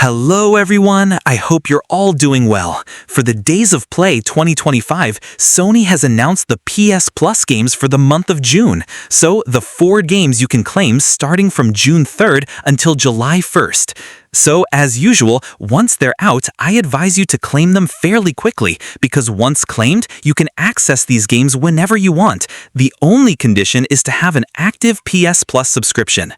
Hello everyone, I hope you're all doing well. For the Days of Play 2025, Sony has announced the PS Plus games for the month of June. So the 4 games you can claim starting from June 3rd until July 1st. So as usual, once they're out, I advise you to claim them fairly quickly, because once claimed, you can access these games whenever you want. The only condition is to have an active PS Plus subscription.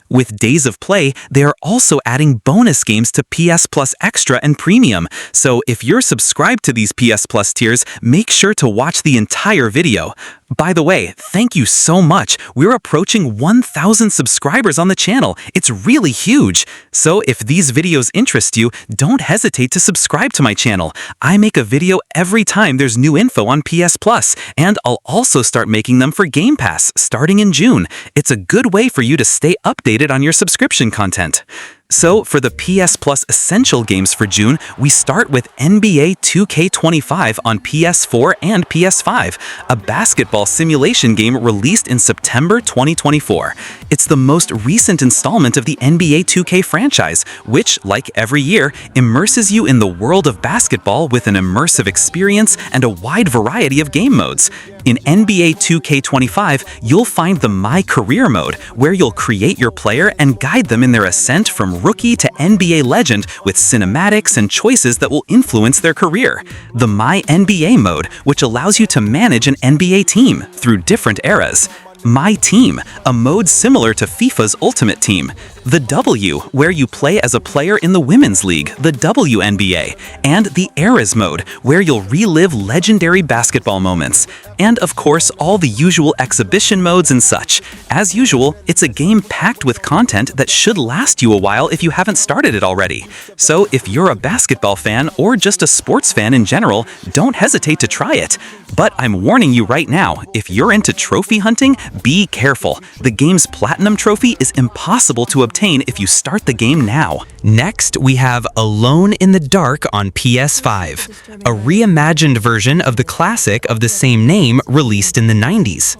With Days of Play, they are also adding bonus games to PS Plus Extra and Premium, so if you're subscribed to these PS Plus tiers, make sure to watch the entire video. By the way, thank you so much. We're approaching 1,000 subscribers on the channel. It's really huge. So if these videos interest you, don't hesitate to subscribe to my channel. I make a video every time there's new info on PS Plus, and I'll also start making them for Game Pass starting in June. It's a good way for you to stay updated on your subscription content. So for the PS Plus Essential games for June, we start with NBA 2K25 on PS4 and PS5, a basketball simulation game released in September 2024. It's the most recent installment of the NBA 2K franchise, which, like every year, immerses you in the world of basketball with an immersive experience and a wide variety of game modes. In NBA 2K25, you'll find the My Career mode, where you'll create your player and guide them in their ascent from rookie to NBA legend with cinematics and choices that will influence their career. The My NBA mode, which allows you to manage an NBA team through different eras. My Team, a mode similar to FIFA's Ultimate Team. The W, where you play as a player in the Women's League, the WNBA. And the Eras mode, where you'll relive legendary basketball moments. And of course, all the usual exhibition modes and such. As usual, it's a game packed with content that should last you a while if you haven't started it already. So if you're a basketball fan or just a sports fan in general, don't hesitate to try it. But I'm warning you right now, if you're into trophy hunting, be careful. The game's Platinum Trophy is impossible to obtain if you start the game now. Next, we have Alone in the Dark on PS5, a reimagined version of the classic of the same name released in the 90s.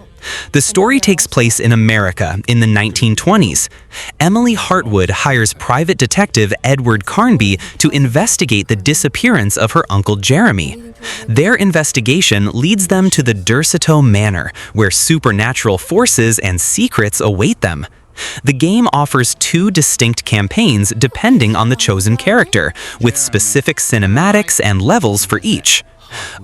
The story takes place in America in the 1920s. Emily Hartwood hires private detective Edward Carnby to investigate the disappearance of her uncle Jeremy. Their investigation leads them to the Derceto Manor, where supernatural forces and secrets await them. The game offers 2 distinct campaigns depending on the chosen character, with specific cinematics and levels for each.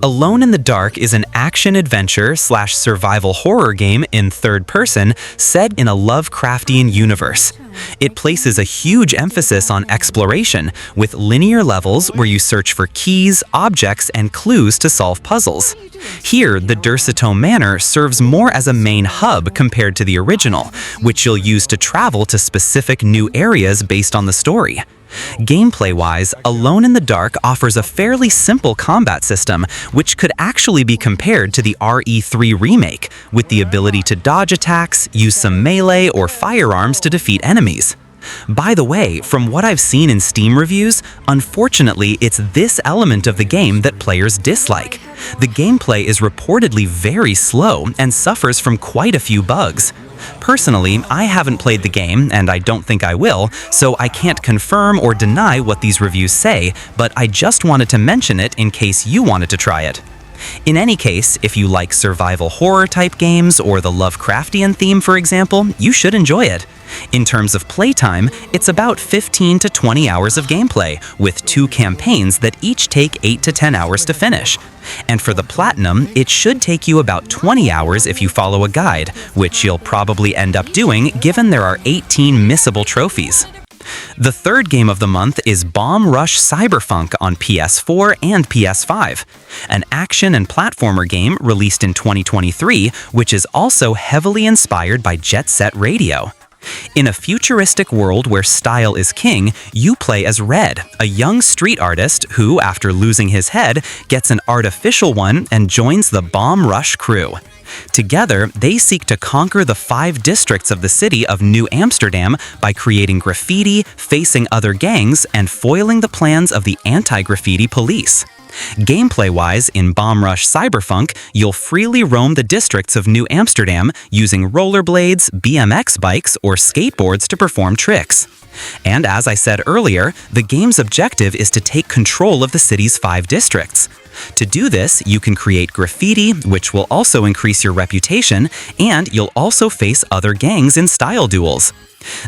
Alone in the Dark is an action-adventure/survival horror game in third person set in a Lovecraftian universe. It places a huge emphasis on exploration, with linear levels where you search for keys, objects, and clues to solve puzzles. Here, the Derceto Manor serves more as a main hub compared to the original, which you'll use to travel to specific new areas based on the story. Gameplay-wise, Alone in the Dark offers a fairly simple combat system, which could actually be compared to the RE3 remake, with the ability to dodge attacks, use some melee or firearms to defeat enemies. By the way, from what I've seen in Steam reviews, unfortunately it's this element of the game that players dislike. The gameplay is reportedly very slow and suffers from quite a few bugs. Personally, I haven't played the game, and I don't think I will, so I can't confirm or deny what these reviews say, but I just wanted to mention it in case you wanted to try it. In any case, if you like survival horror type games or the Lovecraftian theme, for example, you should enjoy it. In terms of playtime, it's about 15 to 20 hours of gameplay, with 2 campaigns that each take 8 to 10 hours to finish. And for the Platinum, it should take you about 20 hours if you follow a guide, which you'll probably end up doing given there are 18 missable trophies. The third game of the month is Rush Cyberfunk on PS4 and PS5, an action and platformer game released in 2023, which is also heavily inspired by Jet Set Radio. In a futuristic world where style is king, you play as Red, a young street artist who, after losing his head, gets an artificial one and joins the Bomb Rush crew. Together, they seek to conquer the 5 districts of the city of New Amsterdam by creating graffiti, facing other gangs, and foiling the plans of the anti-graffiti police. Gameplay-wise, in Rush Cyberfunk, you'll freely roam the districts of New Amsterdam using rollerblades, BMX bikes, or skateboards to perform tricks. And as I said earlier, the game's objective is to take control of the city's 5 districts. To do this, you can create graffiti, which will also increase your reputation, and you'll also face other gangs in style duels.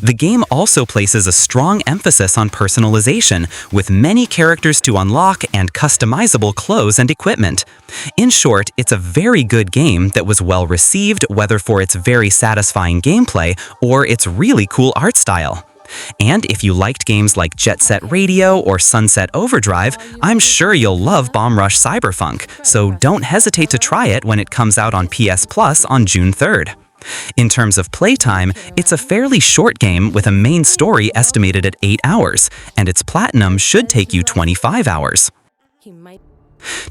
The game also places a strong emphasis on personalization, with many characters to unlock and customizable clothes and equipment. In short, it's a very good game that was well received, whether for its very satisfying gameplay or its really cool art style. And if you liked games like Jet Set Radio or Sunset Overdrive, I'm sure you'll love Bomb Rush Cyberfunk, so don't hesitate to try it when it comes out on PS Plus on June 3rd. In terms of playtime, it's a fairly short game with a main story estimated at 8 hours, and its platinum should take you 25 hours.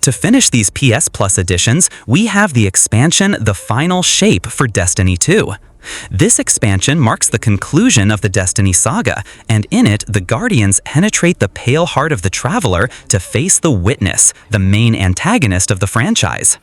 To finish these PS Plus editions, we have the expansion The Final Shape for Destiny 2. This expansion marks the conclusion of the Destiny saga, and in it, the Guardians penetrate the pale heart of the Traveler to face the Witness, the main antagonist of the franchise.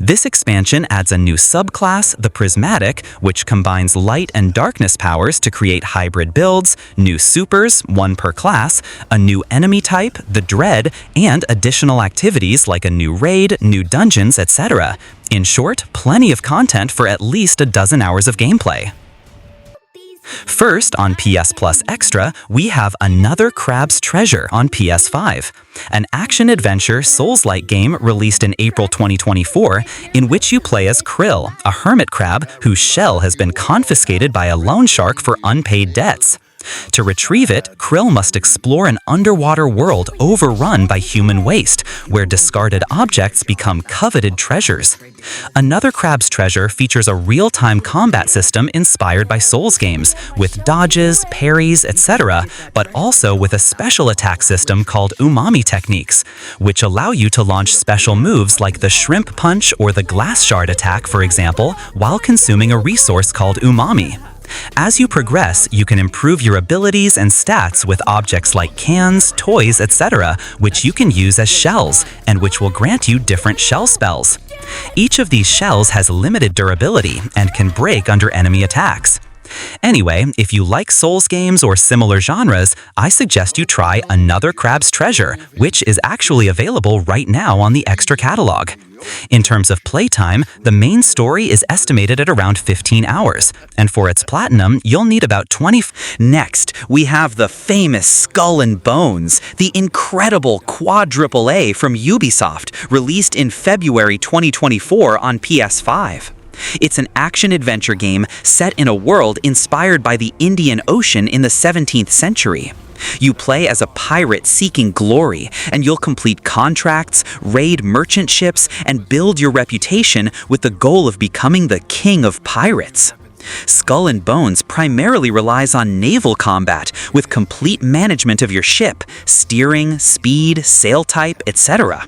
This expansion adds a new subclass, the Prismatic, which combines light and darkness powers to create hybrid builds, new supers, 1 per class, a new enemy type, the Dread, and additional activities like a new raid, new dungeons, etc. In short, plenty of content for at least a dozen hours of gameplay. First, on PS Plus Extra, we have Another Crab's Treasure on PS5, an action-adventure Souls-like game released in April 2024, in which you play as Krill, a hermit crab whose shell has been confiscated by a loan shark for unpaid debts. To retrieve it, Krill must explore an underwater world overrun by human waste, where discarded objects become coveted treasures. Another Crab's Treasure features a real-time combat system inspired by Souls games, with dodges, parries, etc., but also with a special attack system called umami techniques, which allow you to launch special moves like the shrimp punch or the glass shard attack, for example, while consuming a resource called umami. As you progress, you can improve your abilities and stats with objects like cans, toys, etc., which you can use as shells, and which will grant you different shell spells. Each of these shells has limited durability and can break under enemy attacks. Anyway, if you like Souls games or similar genres, I suggest you try Another Crab's Treasure, which is actually available right now on the Extra catalog. In terms of playtime, the main story is estimated at around 15 hours, and for its platinum, you'll need about 20. Next, we have the famous Skull and Bones, the incredible quadruple A from Ubisoft, released in February 2024 on PS5. It's an action-adventure game set in a world inspired by the Indian Ocean in the 17th century. You play as a pirate seeking glory, and you'll complete contracts, raid merchant ships, and build your reputation with the goal of becoming the king of pirates. Skull and Bones primarily relies on naval combat, with complete management of your ship, steering, speed, sail type, etc.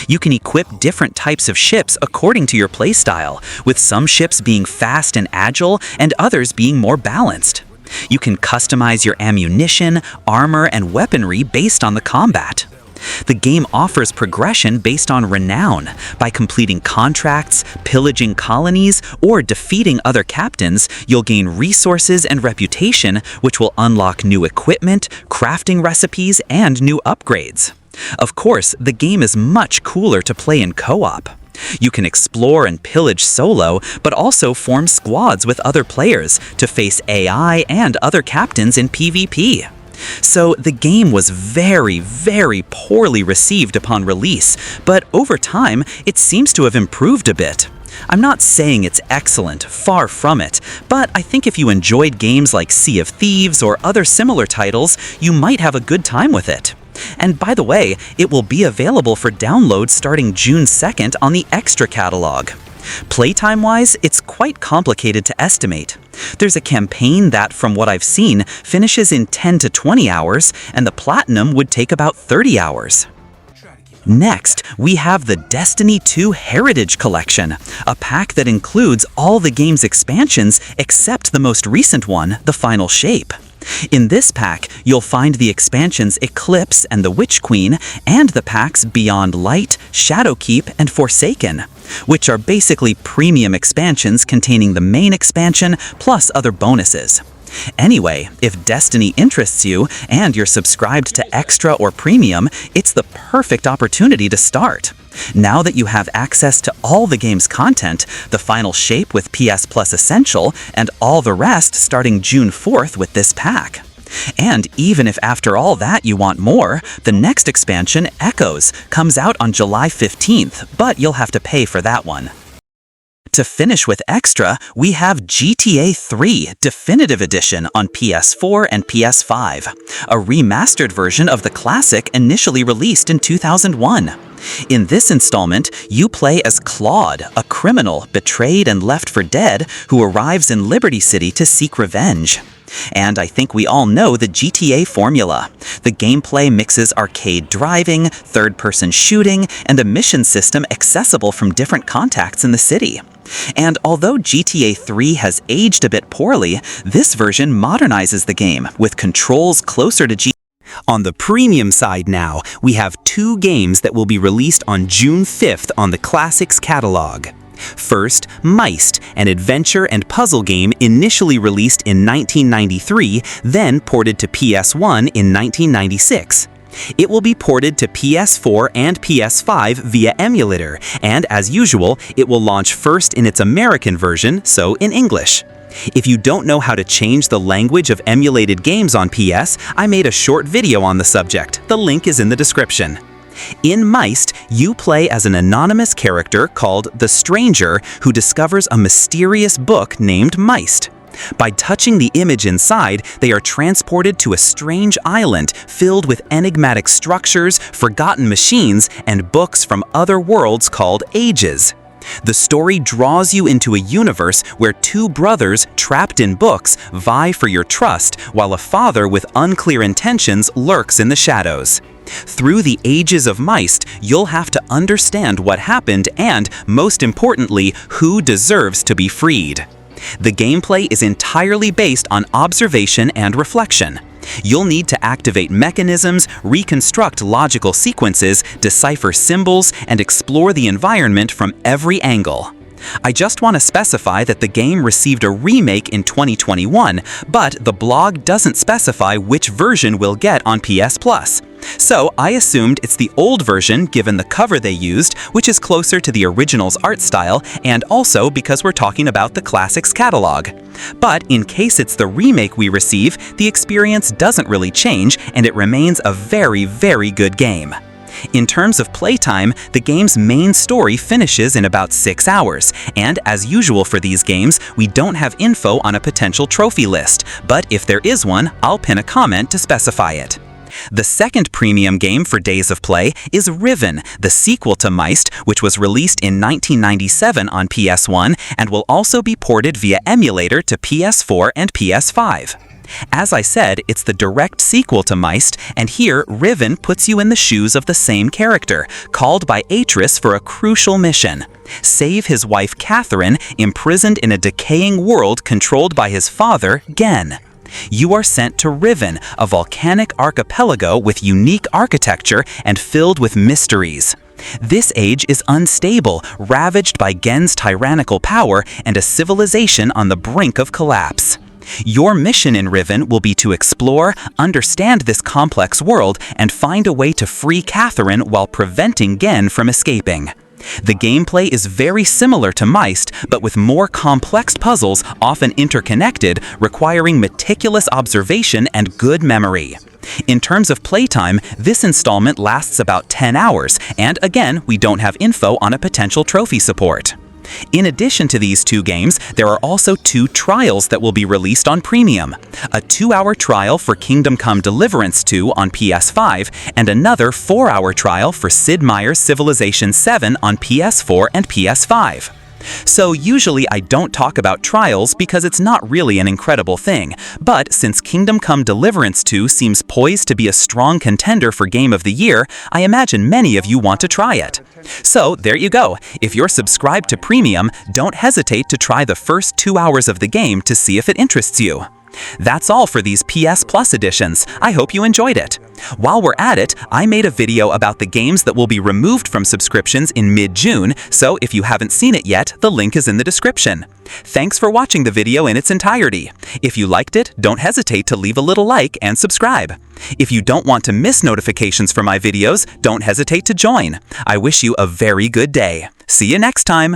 You can equip different types of ships according to your playstyle, with some ships being fast and agile and others being more balanced. You can customize your ammunition, armor, and weaponry based on the combat. The game offers progression based on renown. By completing contracts, pillaging colonies, or defeating other captains, you'll gain resources and reputation, which will unlock new equipment, crafting recipes, and new upgrades. Of course, the game is much cooler to play in co-op. You can explore and pillage solo, but also form squads with other players to face AI and other captains in PvP. So the game was very poorly received upon release, but over time, it seems to have improved a bit. I'm not saying it's excellent, far from it, but I think if you enjoyed games like Sea of Thieves or other similar titles, you might have a good time with it. And by the way, it will be available for download starting June 2nd on the Extra catalog. Playtime-wise, it's quite complicated to estimate. There's a campaign that, from what I've seen, finishes in 10 to 20 hours, and the platinum would take about 30 hours. Next, we have the Destiny 2 Heritage Collection, a pack that includes all the game's expansions except the most recent one, The Final Shape. In this pack, you'll find the expansions Eclipse and the Witch Queen, and the packs Beyond Light, Shadowkeep, and Forsaken, which are basically premium expansions containing the main expansion plus other bonuses. Anyway, if Destiny interests you and you're subscribed to Extra or Premium, it's the perfect opportunity to start. Now that you have access to all the game's content, the final shape with PS Plus Essential, and all the rest starting June 4th with this pack. And even if after all that you want more, the next expansion, Echoes, comes out on July 15th, but you'll have to pay for that one. To finish with Extra, we have GTA 3 Definitive Edition on PS4 and PS5, a remastered version of the classic initially released in 2001. In this installment, you play as Claude, a criminal betrayed and left for dead who arrives in Liberty City to seek revenge. And I think we all know the GTA formula. The gameplay mixes arcade driving, third-person shooting, and a mission system accessible from different contacts in the city. And although GTA 3 has aged a bit poorly, this version modernizes the game with controls closer to GTA. On the premium side now, we have 2 games that will be released on June 5th on the Classics catalog. First, Myst, an adventure and puzzle game initially released in 1993, then ported to PS1 in 1996. It will be ported to PS4 and PS5 via emulator, and as usual, it will launch first in its American version, so in English. If you don't know how to change the language of emulated games on PS, I made a short video on the subject. The link is in the description. In Myst, you play as an anonymous character called The Stranger who discovers a mysterious book named Myst. By touching the image inside, they are transported to a strange island filled with enigmatic structures, forgotten machines, and books from other worlds called Ages. The story draws you into a universe where 2 brothers trapped in books vie for your trust, while a father with unclear intentions lurks in the shadows. Through the Ages of Myst, you'll have to understand what happened and, most importantly, who deserves to be freed. The gameplay is entirely based on observation and reflection. You'll need to activate mechanisms, reconstruct logical sequences, decipher symbols, and explore the environment from every angle. I just want to specify that the game received a remake in 2021, but the blog doesn't specify which version we'll get on PS Plus. So I assumed it's the old version given the cover they used, which is closer to the original's art style, and also because we're talking about the Classics catalog. But in case it's the remake we receive, the experience doesn't really change, and it remains a very, very good game. In terms of playtime, the game's main story finishes in about 6 hours, and as usual for these games, we don't have info on a potential trophy list, but if there is one, I'll pin a comment to specify it. The second premium game for Days of Play is Riven, the sequel to Myst, which was released in 1997 on PS1 and will also be ported via emulator to PS4 and PS5. As I said, it's the direct sequel to Myst, and here Riven puts you in the shoes of the same character, called by Atris for a crucial mission: save his wife Catherine, imprisoned in a decaying world controlled by his father, Gen. You are sent to Riven, a volcanic archipelago with unique architecture and filled with mysteries. This age is unstable, ravaged by Gen's tyrannical power and a civilization on the brink of collapse. Your mission in Riven will be to explore, understand this complex world, and find a way to free Catherine while preventing Gen from escaping. The gameplay is very similar to Myst, but with more complex puzzles, often interconnected, requiring meticulous observation and good memory. In terms of playtime, this installment lasts about 10 hours, and again, we don't have info on a potential trophy support. In addition to these 2 games, there are also 2 trials that will be released on Premium. A 2-hour trial for Kingdom Come Deliverance 2 on PS5, and another 4-hour trial for Sid Meier's Civilization 7 on PS4 and PS5. So usually I don't talk about trials because it's not really an incredible thing, but since Kingdom Come Deliverance 2 seems poised to be a strong contender for Game of the Year, I imagine many of you want to try it. So there you go. If you're subscribed to Premium, don't hesitate to try the first 2 hours of the game to see if it interests you. That's all for these PS Plus editions. I hope you enjoyed it. While we're at it, I made a video about the games that will be removed from subscriptions in mid-June, so if you haven't seen it yet, the link is in the description. Thanks for watching the video in its entirety. If you liked it, don't hesitate to leave a little like and subscribe. If you don't want to miss notifications for my videos, don't hesitate to join. I wish you a very good day. See you next time!